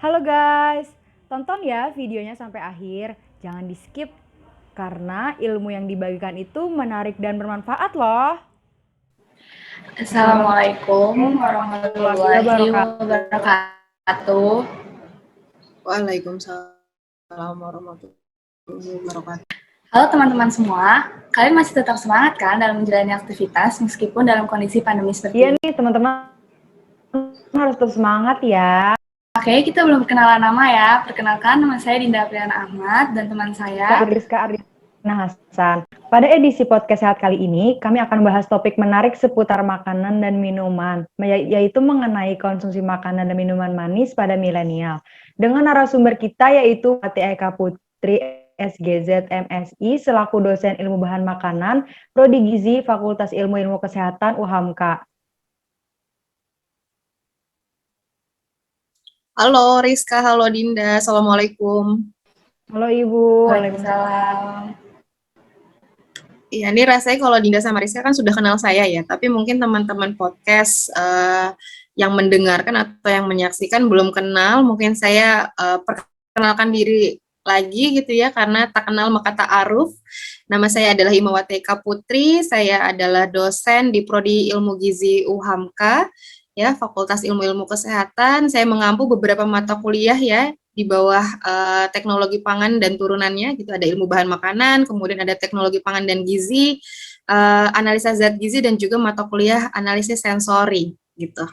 Halo guys, tonton ya videonya sampai akhir. Jangan di skip karena ilmu yang dibagikan itu menarik dan bermanfaat loh. Assalamualaikum Warahmatullahi warahmatullahi wabarakatuh. wabarakatuh. Waalaikumsalam warahmatullahi wabarakatuh. Halo teman-teman semua, kalian masih tetap semangat kan dalam menjalani aktivitas meskipun dalam kondisi pandemi seperti Iya ini? nih teman-teman harus terus semangat ya. Oke, kita belum perkenalan nama ya. Perkenalkan, nama saya Dinda Apriana Ahmad dan teman saya Rizka Ardina Hasan. Pada edisi podcast sehat kali ini, kami akan membahas topik menarik seputar makanan dan minuman, yaitu mengenai konsumsi makanan dan minuman manis pada milenial. Dengan narasumber kita yaitu Pati Eka Putri, SGZ MSI, selaku dosen ilmu bahan makanan, Prodi Gizi, Fakultas Ilmu Kesehatan UHAMKA. Halo Rizka, halo Dinda, Assalamualaikum. Halo Ibu. Waalaikumsalam. Iya, ini rasanya kalau Dinda sama Rizka kan sudah kenal saya ya, tapi mungkin teman-teman podcast yang mendengarkan atau yang menyaksikan belum kenal, mungkin saya perkenalkan diri lagi gitu ya, karena tak kenal maka tak aruf. Nama saya adalah Himawati Eka Putri, saya adalah dosen di Prodi Ilmu Gizi UHAMKA, ya, Fakultas Ilmu Kesehatan. Saya mengampu beberapa mata kuliah ya, di bawah teknologi pangan dan turunannya gitu, ada ilmu bahan makanan, kemudian ada teknologi pangan dan gizi, analisa zat gizi, dan juga mata kuliah analisis sensori gitu.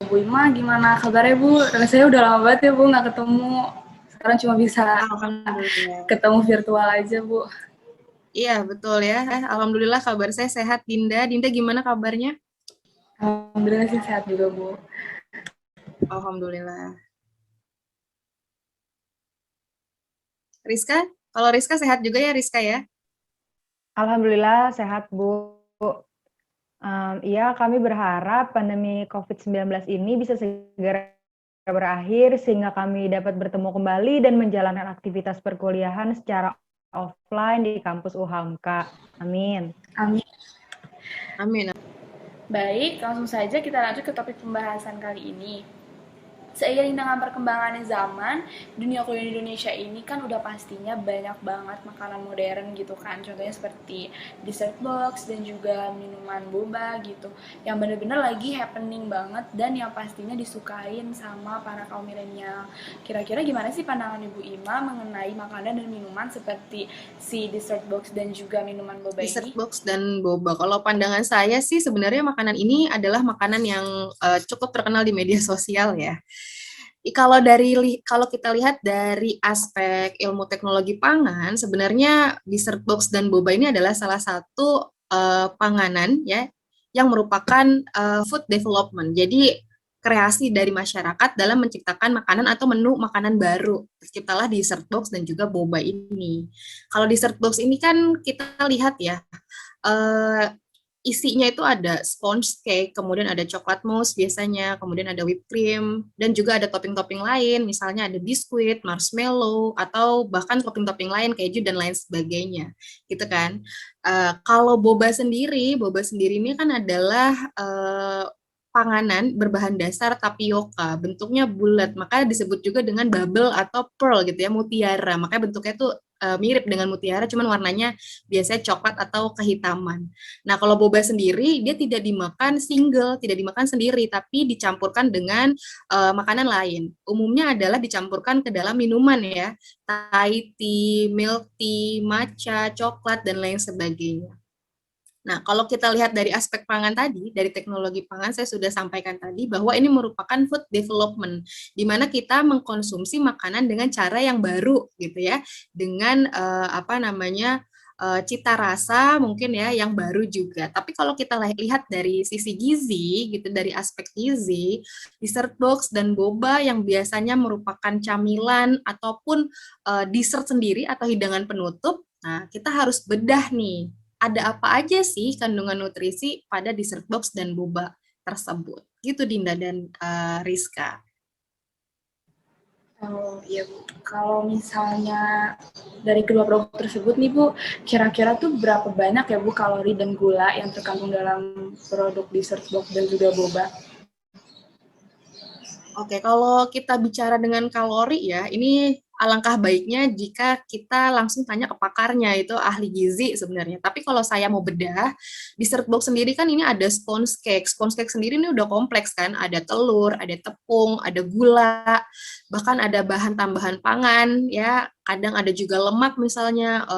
Bu Ima, gimana kabarnya Bu? Rasanya udah lama banget ya Bu nggak ketemu. Sekarang cuma bisa ketemu virtual aja Bu. Iya betul ya. Alhamdulillah kabar saya sehat. Dinda gimana kabarnya? Alhamdulillah sih sehat juga Bu. Alhamdulillah. Rizka, kalau Rizka sehat juga ya Rizka ya? Alhamdulillah sehat Bu. Iya, kami berharap pandemi COVID-19 ini bisa segera berakhir sehingga kami dapat bertemu kembali dan menjalankan aktivitas perkuliahan secara offline di kampus UHAMKA. Amin. Amin. Amin. Baik, langsung saja kita lanjut ke topik pembahasan kali ini. Seiring dengan perkembangannya zaman, dunia kuliner Indonesia ini kan udah pastinya banyak banget makanan modern gitu kan. Contohnya seperti dessert box dan juga minuman boba gitu. Yang bener-bener lagi happening banget dan yang pastinya disukain sama para kaum milenial. Kira-kira gimana sih pandangan Ibu Ima mengenai makanan dan minuman seperti si dessert box dan juga minuman boba ini? Dessert box dan boba. Kalau pandangan saya sih sebenarnya makanan ini adalah makanan yang cukup terkenal di media sosial ya. Kalau kita lihat dari aspek ilmu teknologi pangan, sebenarnya dessert box dan boba ini adalah salah satu panganan ya yang merupakan food development. Jadi kreasi dari masyarakat dalam menciptakan makanan atau menu makanan baru. Terciptalah dessert box dan juga boba ini. Kalau dessert box ini kan kita lihat ya, isinya itu ada sponge cake, kemudian ada coklat mousse biasanya, kemudian ada whipped cream, dan juga ada topping-topping lain, misalnya ada biskuit, marshmallow, atau bahkan topping-topping lain, keju dan lain sebagainya, gitu kan. Kalau boba sendiri ini kan adalah panganan berbahan dasar tapioka, bentuknya bulat, maka disebut juga dengan bubble atau pearl gitu ya, mutiara. Makanya bentuknya tuh mirip dengan mutiara, cuman warnanya biasanya coklat atau kehitaman. Nah, kalau boba sendiri dia tidak dimakan single, tidak dimakan sendiri, tapi dicampurkan dengan makanan lain. Umumnya adalah dicampurkan ke dalam minuman ya, Thai tea, milk tea, matcha, coklat dan lain sebagainya. Nah, kalau kita lihat dari aspek pangan tadi, dari teknologi pangan saya sudah sampaikan tadi bahwa ini merupakan food development, di mana kita mengkonsumsi makanan dengan cara yang baru gitu ya, dengan cita rasa mungkin ya yang baru juga. Tapi kalau kita lihat dari sisi gizi gitu, dari aspek gizi, dessert box dan boba yang biasanya merupakan camilan ataupun dessert sendiri atau hidangan penutup, nah kita harus bedah nih ada apa aja sih kandungan nutrisi pada dessert box dan boba tersebut. Gitu Dinda dan Rizka. Oh iya Bu, kalau misalnya dari kedua produk tersebut nih Bu, kira-kira tuh berapa banyak ya Bu kalori dan gula yang terkandung dalam produk dessert box dan juga boba? Oke, kalau kita bicara dengan kalori ya, ini alangkah baiknya jika kita langsung tanya ke pakarnya, itu ahli gizi sebenarnya. Tapi kalau saya mau bedah, dessert box sendiri kan ini ada sponge cake. Sponge cake sendiri ini udah kompleks kan, ada telur, ada tepung, ada gula, bahkan ada bahan tambahan pangan ya, kadang ada juga lemak misalnya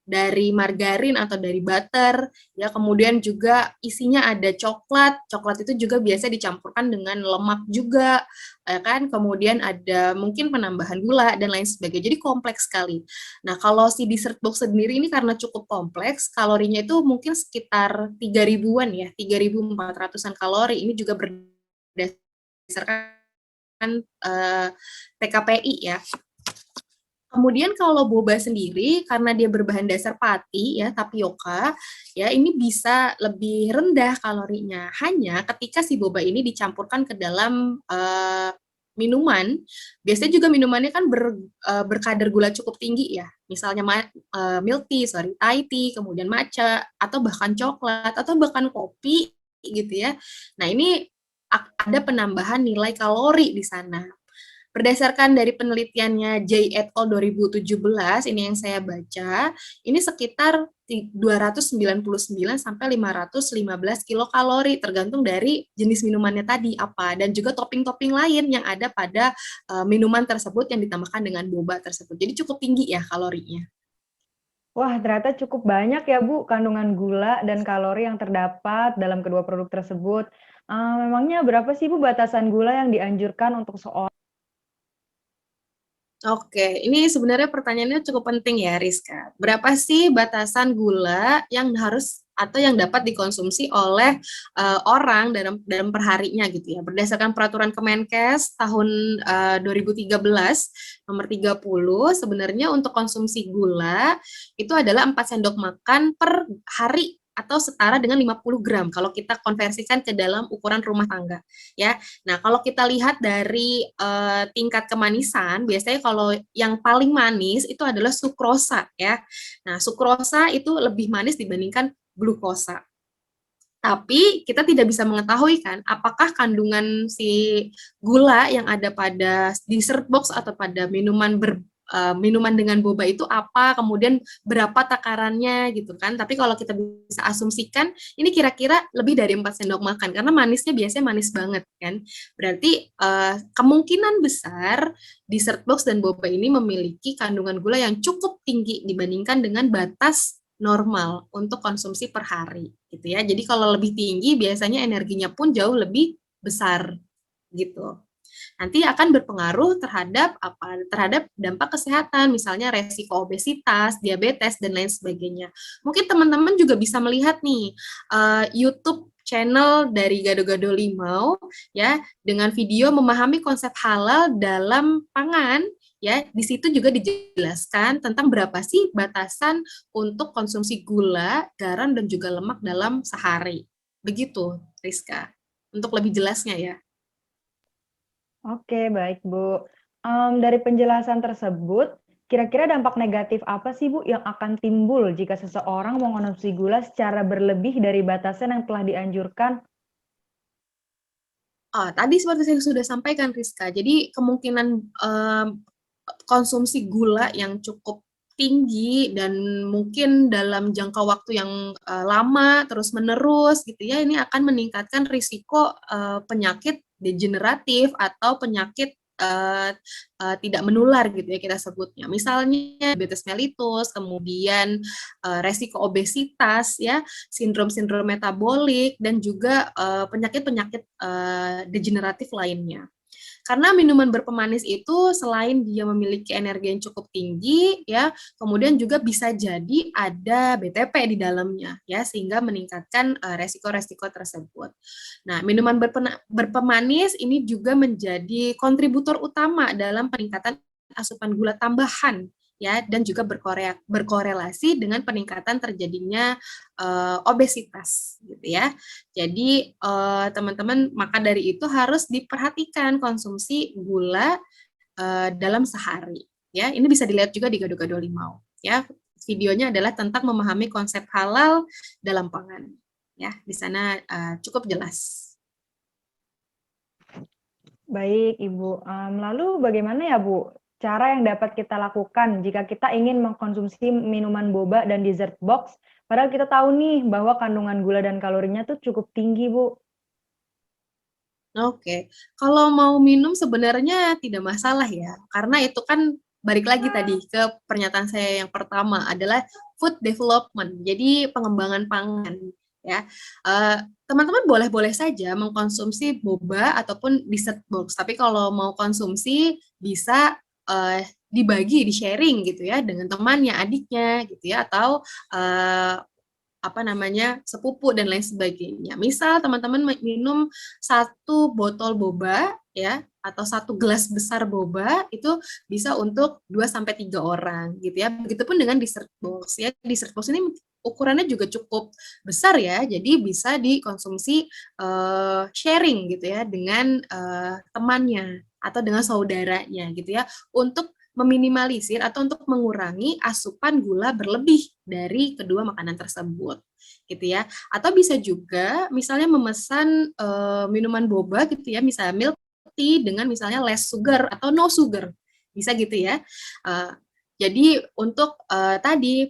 dari margarin atau dari butter ya, kemudian juga isinya ada coklat. Coklat itu juga biasa dicampurkan dengan lemak juga, ya kan? Kemudian ada mungkin penambahan gula dan lain sebagainya. Jadi kompleks sekali. Nah, kalau si dessert box sendiri ini karena cukup kompleks, kalorinya itu mungkin sekitar 3.000-an ya, 3.400-an kalori. Ini juga berdasarkan TKPI ya. Kemudian kalau boba sendiri, karena dia berbahan dasar pati ya, tapioka, ya ini bisa lebih rendah kalorinya. Hanya ketika si boba ini dicampurkan ke dalam minuman, biasanya juga minumannya kan berkadar gula cukup tinggi ya. Misalnya milk tea, Thai tea, kemudian matcha, atau bahkan coklat, atau bahkan kopi gitu ya. Nah ini ada penambahan nilai kalori di sana. Berdasarkan dari penelitiannya J et al. 2017, ini yang saya baca, ini sekitar 299 sampai 515 kilokalori, tergantung dari jenis minumannya tadi apa, dan juga topping-topping lain yang ada pada minuman tersebut yang ditambahkan dengan boba tersebut. Jadi cukup tinggi ya kalorinya. Wah, ternyata cukup banyak ya Bu kandungan gula dan kalori yang terdapat dalam kedua produk tersebut. Memangnya berapa sih Bu batasan gula yang dianjurkan untuk seorang? Oke, ini sebenarnya pertanyaannya cukup penting ya, Rizka. Berapa sih batasan gula yang harus atau yang dapat dikonsumsi oleh orang dalam perharinya gitu ya. Berdasarkan peraturan Kemenkes tahun 2013 nomor 30, sebenarnya untuk konsumsi gula itu adalah 4 sendok makan per hari atau setara dengan 50 gram kalau kita konversikan ke dalam ukuran rumah tangga ya. Nah, kalau kita lihat dari tingkat kemanisan, biasanya kalau yang paling manis itu adalah sukrosa ya. Nah, sukrosa itu lebih manis dibandingkan glukosa. Tapi kita tidak bisa mengetahui kan apakah kandungan si gula yang ada pada dessert box atau pada minuman dengan boba itu apa, kemudian berapa takarannya gitu kan. Tapi kalau kita bisa asumsikan ini kira-kira lebih dari 4 sendok makan karena manisnya biasanya manis banget kan. Berarti kemungkinan besar dessert box dan boba ini memiliki kandungan gula yang cukup tinggi dibandingkan dengan batas normal untuk konsumsi per hari gitu ya. Jadi kalau lebih tinggi biasanya energinya pun jauh lebih besar gitu. Nanti akan berpengaruh terhadap apa? Terhadap dampak kesehatan, misalnya resiko obesitas, diabetes dan lain sebagainya. Mungkin teman-teman juga bisa melihat nih YouTube channel dari Gado-Gado Limau ya dengan video memahami konsep halal dalam pangan ya. Di situ juga dijelaskan tentang berapa sih batasan untuk konsumsi gula, garam dan juga lemak dalam sehari. Begitu, Rizka. Untuk lebih jelasnya ya. Oke, baik Bu. Dari penjelasan tersebut, kira-kira dampak negatif apa sih Bu yang akan timbul jika seseorang mengonsumsi gula secara berlebih dari batasan yang telah dianjurkan? Tadi seperti saya sudah sampaikan, Rizka, jadi kemungkinan konsumsi gula yang cukup tinggi dan mungkin dalam jangka waktu yang lama terus-menerus gitu ya, ini akan meningkatkan risiko penyakit degeneratif atau penyakit tidak menular gitu ya kita sebutnya. Misalnya diabetes mellitus, kemudian resiko obesitas ya, sindrom-sindrom metabolik dan juga penyakit-penyakit degeneratif lainnya. Karena minuman berpemanis itu selain dia memiliki energi yang cukup tinggi ya, kemudian juga bisa jadi ada BTP di dalamnya ya, sehingga meningkatkan resiko-resiko tersebut. Nah, minuman berpemanis ini juga menjadi kontributor utama dalam peningkatan asupan gula tambahan ya, dan juga berkorelasi dengan peningkatan terjadinya obesitas gitu ya. Jadi teman-teman maka dari itu harus diperhatikan konsumsi gula dalam sehari ya. Ini bisa dilihat juga di Gado-Gado Limau ya. Videonya adalah tentang memahami konsep halal dalam pangan ya. Di sana cukup jelas. Baik, Ibu. Lalu bagaimana ya, Bu, cara yang dapat kita lakukan jika kita ingin mengkonsumsi minuman boba dan dessert box, padahal kita tahu nih bahwa kandungan gula dan kalorinya tuh cukup tinggi, Bu? Oke, kalau mau minum sebenarnya tidak masalah ya, karena itu kan balik lagi tadi ke pernyataan saya yang pertama adalah food development, jadi pengembangan pangan ya. Eh, Teman-teman boleh-boleh saja mengkonsumsi boba ataupun dessert box, tapi kalau mau konsumsi bisa dibagi, di-sharing gitu ya dengan temannya, adiknya gitu ya, atau eh, apa namanya, sepupu dan lain sebagainya. Misal teman-teman minum satu botol boba ya atau satu gelas besar boba itu bisa untuk 2 sampai 3 orang gitu ya. Begitupun dengan dessert box ya. Dessert box ini ukurannya juga cukup besar ya. Jadi bisa dikonsumsi sharing gitu ya dengan temannya atau dengan saudaranya gitu ya untuk meminimalisir atau untuk mengurangi asupan gula berlebih dari kedua makanan tersebut gitu ya. Atau bisa juga misalnya memesan minuman boba gitu ya, misalnya milk tea dengan misalnya less sugar atau no sugar. Bisa gitu ya. Jadi untuk tadi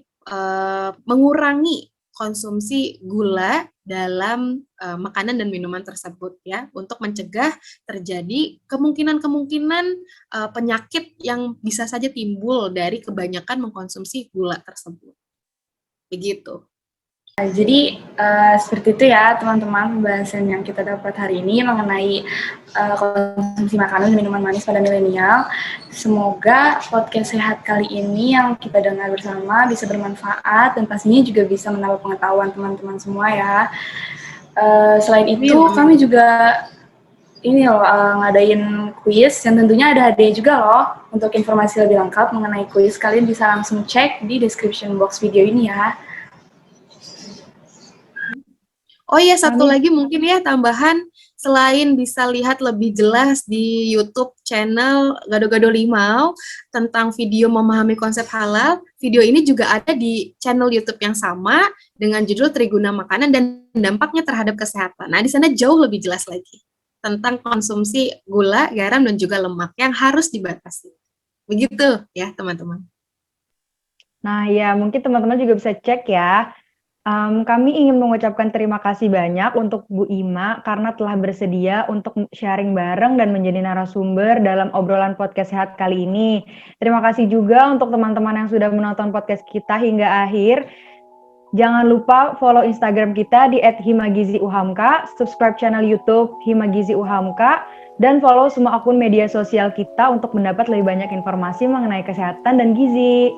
mengurangi konsumsi gula dalam makanan dan minuman tersebut ya untuk mencegah terjadi kemungkinan-kemungkinan penyakit yang bisa saja timbul dari kebanyakan mengkonsumsi gula tersebut. Begitu. Jadi seperti itu ya teman-teman pembahasan yang kita dapat hari ini mengenai konsumsi makanan dan minuman manis pada milenial. Semoga podcast sehat kali ini yang kita dengar bersama bisa bermanfaat dan pastinya juga bisa menambah pengetahuan teman-teman semua ya. Selain itu kami juga ini loh ngadain kuis yang tentunya ada hadiah juga loh. Untuk informasi lebih lengkap mengenai kuis kalian bisa langsung cek di description box video ini ya. Oh iya, satu lagi mungkin ya tambahan, selain bisa lihat lebih jelas di YouTube channel Gado-Gado Limau tentang video memahami konsep halal, video ini juga ada di channel YouTube yang sama dengan judul Triguna Makanan dan dampaknya terhadap kesehatan. Nah, di sana jauh lebih jelas lagi tentang konsumsi gula, garam, dan juga lemak yang harus dibatasi. Begitu ya, teman-teman. Nah, ya mungkin teman-teman juga bisa cek ya. Kami ingin mengucapkan terima kasih banyak untuk Bu Ima karena telah bersedia untuk sharing bareng dan menjadi narasumber dalam obrolan podcast sehat kali ini. Terima kasih juga untuk teman-teman yang sudah menonton podcast kita hingga akhir. Jangan lupa follow Instagram kita di @himagiziuhamka, subscribe channel YouTube Himagizi Uhamka, dan follow semua akun media sosial kita untuk mendapat lebih banyak informasi mengenai kesehatan dan gizi.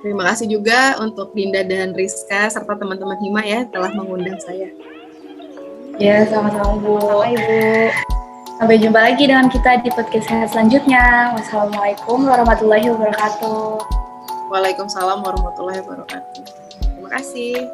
Terima kasih juga untuk Dinda dan Rizka serta teman-teman Hima ya telah mengundang saya. Ya, sama-sama Bu. Sama Ibu. Sampai jumpa lagi dengan kita di podcast sehat selanjutnya. Wassalamualaikum warahmatullahi wabarakatuh. Waalaikumsalam warahmatullahi wabarakatuh. Terima kasih.